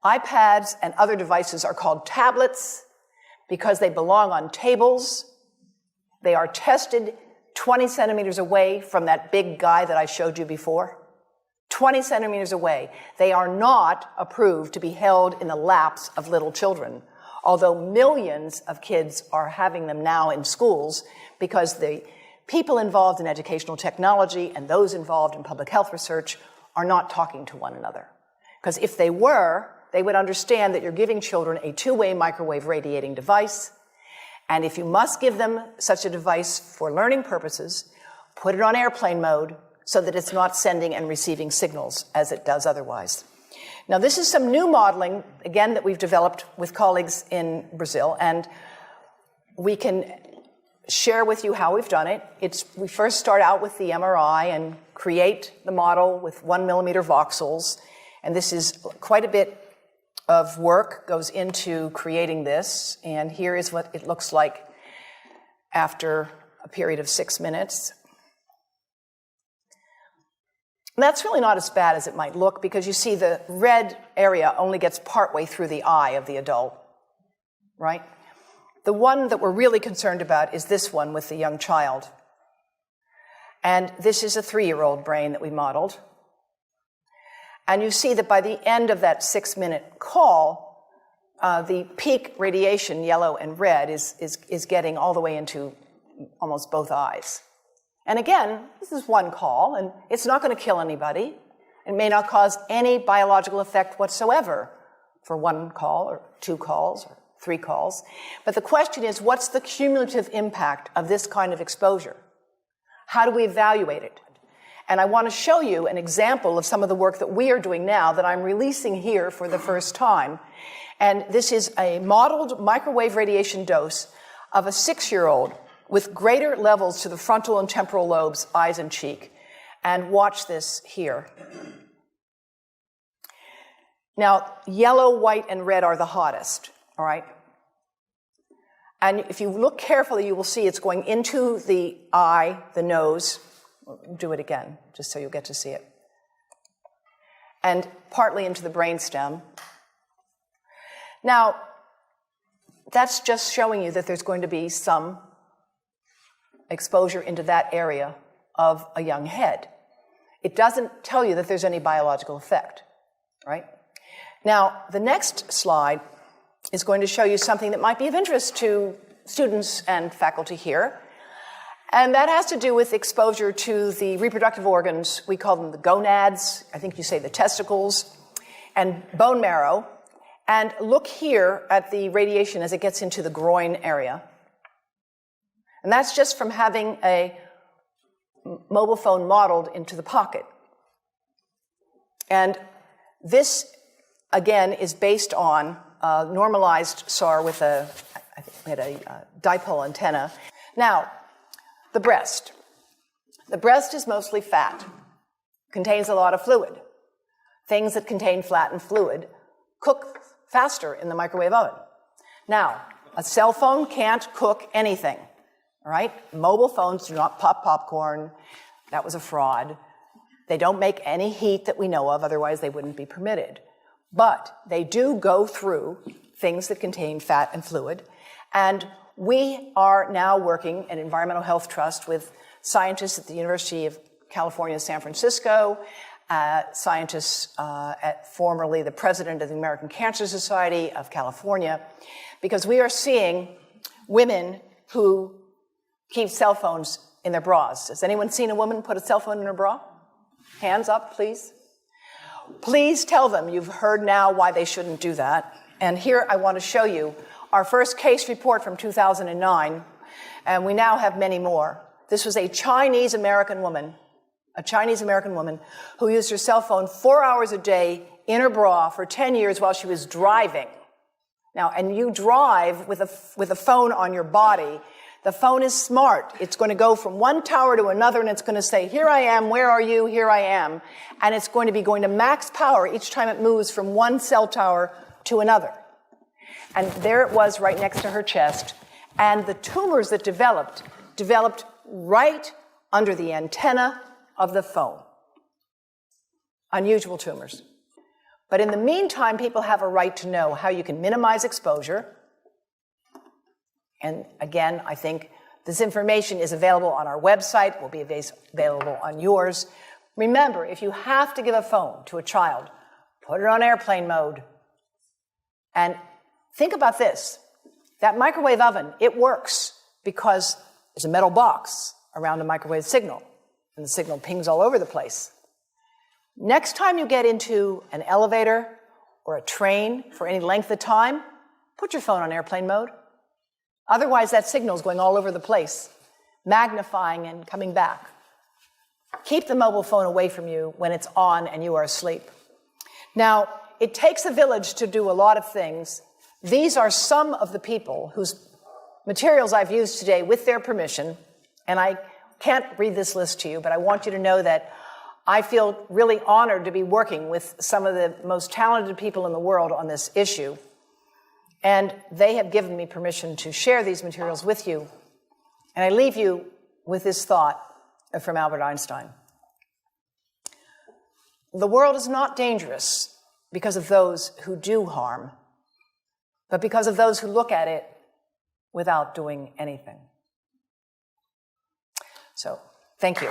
iPads and other devices are called tablets because they belong on tables. They are tested 20 centimeters away from that big guy that I showed you before. 20 centimeters away. They are not approved to be held in the laps of little children, although millions of kids are having them now in schools because the people involved in educational technology and those involved in public health research are not talking to one another. Because if they were, they would understand that you're giving children a two-way microwave radiating device, and if you must give them such a device for learning purposes, put it on airplane mode so that it's not sending and receiving signals as it does otherwise. Now, this is some new modeling, again, that we've developed with colleagues in Brazil, and we can share with you how we've done it. We first start out with the MRI and create the model with 1 millimeter voxels, and this is quite a bit of work goes into creating this, and here is what it looks like after a period of 6 minutes. And that's really not as bad as it might look because you see the red area only gets partway through the eye of the adult, right? The one that we're really concerned about is this one with the young child. And this is a 3-year-old brain that we modeled. And you see that by the end of that 6-minute call, the peak radiation, yellow and red, is getting all the way into almost both eyes. And again, this is one call, and it's not going to kill anybody. It may not cause any biological effect whatsoever for 1 call or 2 calls or 3 calls. But the question is, what's the cumulative impact of this kind of exposure? How do we evaluate it? And I want to show you an example of some of the work that we are doing now that I'm releasing here for the first time. And this is a modeled microwave radiation dose of a 6-year-old with greater levels to the frontal and temporal lobes, eyes and cheek. And watch this here. Now, yellow, white, and red are the hottest, all right? And if you look carefully, you will see it's going into the eye, the nose. Do it again, just so you'll get to see it. And partly into the brainstem. Now, that's just showing you that there's going to be some exposure into that area of a young head. It doesn't tell you that there's any biological effect, right? Now, the next slide is going to show you something that might be of interest to students and faculty here. And that has to do with exposure to the reproductive organs. We call them the gonads. I think you say the testicles, and bone marrow. And look here at the radiation as it gets into the groin area. And that's just from having a mobile phone modeled into the pocket. And this, again, is based on a normalized SAR with I think we had a dipole antenna. Now, the breast. The breast is mostly fat, contains a lot of fluid. Things that contain fat and fluid cook faster in the microwave oven. Now, a cell phone can't cook anything, all right? Mobile phones do not pop popcorn. That was a fraud. They don't make any heat that we know of, otherwise they wouldn't be permitted. But they do go through things that contain fat and fluid, and we are now working at Environmental Health Trust with scientists at the University of California, San Francisco, scientists at formerly the president of the American Cancer Society of California, because we are seeing women who keep cell phones in their bras. Has anyone seen a woman put a cell phone in her bra? Hands up, please. Please tell them you've heard now why they shouldn't do that. And here I want to show you our first case report from 2009, and we now have many more. This was a Chinese-American woman who used her cell phone 4 hours a day in her bra for 10 years while she was driving. Now, and you drive with a phone on your body. The phone is smart. It's going to go from one tower to another, and it's going to say, here I am, where are you, here I am. And it's going to be going to max power each time it moves from one cell tower to another. And there it was right next to her chest. And the tumors that developed right under the antenna of the phone. Unusual tumors. But in the meantime, people have a right to know how you can minimize exposure. And again, I think this information is available on our website, will be available on yours. Remember, if you have to give a phone to a child, put it on airplane mode. And think about this. That microwave oven, it works because there's a metal box around a microwave signal, and the signal pings all over the place. Next time you get into an elevator or a train for any length of time, put your phone on airplane mode. Otherwise, that signal is going all over the place, magnifying and coming back. Keep the mobile phone away from you when it's on and you are asleep. Now, it takes a village to do a lot of things. These are some of the people whose materials I've used today with their permission, and I can't read this list to you, but I want you to know that I feel really honored to be working with some of the most talented people in the world on this issue. And they have given me permission to share these materials with you. And I leave you with this thought from Albert Einstein. The world is not dangerous because of those who do harm, but because of those who look at it without doing anything. So, thank you.